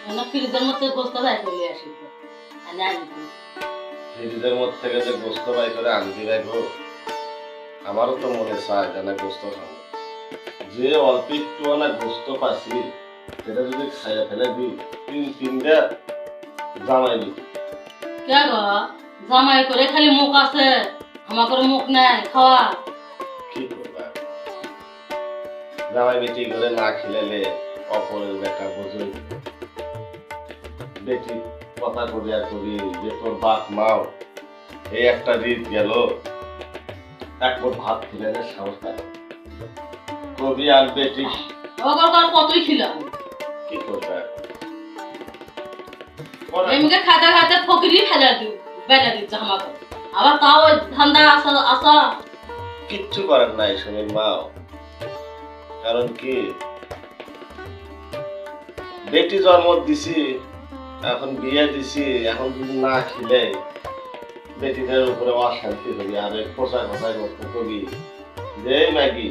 না ফ্রিজের মধ্যে গোস্ত ভাই চলে আসি ফ্রিজের মধ্যে থেকে যে গোস্ত বাই করে আনতে রাখবো, আমারও তো মনে চায় যে না গোস্ত খাবো। যে অল্প একটু না গোস্ত পাচ্ছি সেটা যদি খাইয়া ফেলে দিই, তিনটা জামাই দিই। কে গো জামাই করে খালি মুখ আছে, আমার করে মুখ নাই খাওয়া। কি করবা, জামাই বেটি করে না খেলেলে অপরের বেটা বোঝই। বেটি কথা করি আর করি যে তোর বাপ মাও এই একটা রিত গেল, এক মুঠ ভাত খেলে সাহস পায় না। কবি আর বেটি ওগর কর কতই খিলাম কি করবে এমকে খাতে খাতে ফকিরি ফেলা দিও বেটা দিচ্ছে আমাকে। আবার তাও ওই ধান্দা আসা আসা কিচ্ছু করার নাই সুনীল মাও। কারণ কি, বেটি জন্ম দিছি, এখন বিয়ে দিছি, এখন যদি না খেলে বেটিদের উপরে অশান্তি হবি। আর খোঁচায় খোঁচায় করতে কবি যে ম্যাগি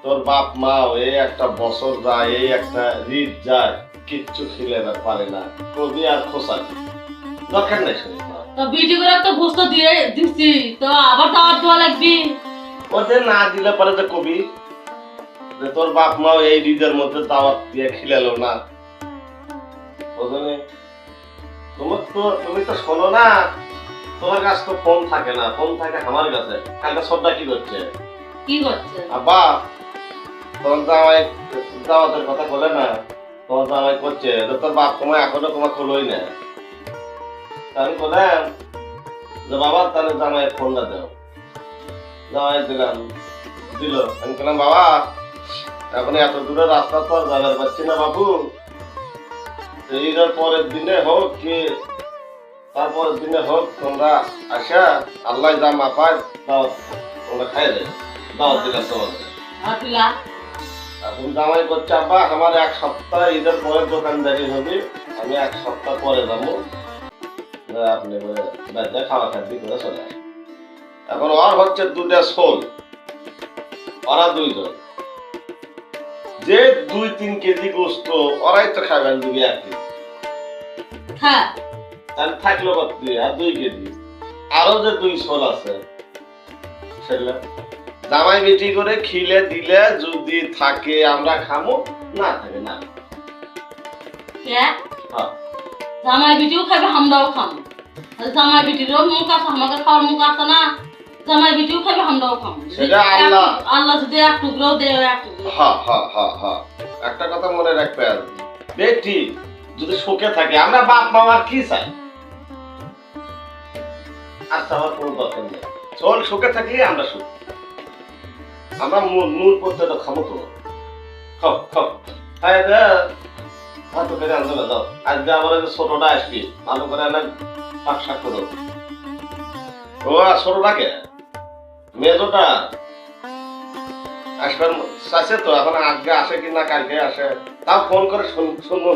তোর বাপ মা এই একটা বছর যায়, এই একটা রিত যায়, কিচ্ছু খেলে না পারে না, কবি আর খোঁচায় দরকার নাই সুনীল মা। তো বিটি করে তো গোস্ত দিয়ে দিছি, তো আবার দাওয়াত দেওয়া লাগবি। ওদের না দিলে পরে তো কবি যে তোর বাপ মা এই রিদের মধ্যে দাওয়াত দিয়ে খিলালো না। তুমি তো শোনো না, তোমার কাছে তো ফোন থাকে না, ফোন থাকে আমার কাছে। কালকে সবটা কি করছে কি করছে আব্বা, তোমার জামাই দাওয়াতের কথা বলে না, তোমার জামাই করছে যে তোর বাপ তোমায় এখনো তোমার খোলোই না। আমি বললাম যে বাবা তাহলে জামাই ফোনটা দাও। জামাই দিলাম, দিল। আমি বললাম বাবা এখন এত দূরের রাস্তা তো আর যাবার পাচ্ছি না বাবু, ঈদের পরের দিনে হোক কি তারপরের দিনে হোক তোমরা আসা আল্লাহ যা মাপায় দাওয়াত তোমরা খাই দেবে। দাওয়াত দিলাম তোমাদের। এখন জামাই করছে আব্বা আমার এক সপ্তাহ ঈদের পরে দোকানদারি হবে, আমি এক সপ্তাহ পরে যাবো, আপনি বেঁচে খাওয়া খাদ্য করে চলে আসেন। এখন ওর হচ্ছে দুটা শোল, ওরা দুইজন, যে 2-3 কেজি গোস্ত ওরাই তো খাবেন 2-1 কেজি। হ্যাঁ তাহলে থাকলো কত আর 2 কেজি, আরো যে 2 শোল আছে সেগুলা জামাই বেটি করে খিলে দিলে যদি থাকে আমরা খামো, না থাকে না। জামাই বিটিও খাবে আমরাও খাবো। জামাই বিটিরও মুখ আছে, আমাকে খাওয়ার মুখ আছে না। জামাই বিটিও খাবে আমরাও খাবো। সেটা আল্লাহ আল্লাহ যদি এক টুকরো দেয় এক টুকরো। একটা কথা মনে রাখবে, বেটি যদি সুখে থাকে আমরা বাপ মামার কি চাই, আচ্ছা আমার কোনো দরকার নেই। চল সুখে থাকলে আমরা সুখ, আমরা মূল করতে তো খাবো তো খাও খাও। হ্যাঁ তো ফেরে আনতে না দাও, আজকে আমার ছোটটা আসবি ভালো করে না শাক শাক করো। ও ছোটটাকে মেজোটা আসবার চাইছে তো, এখন আজকে আসে কিনা কালকে আসে, তাও ফোন করে শুনবো।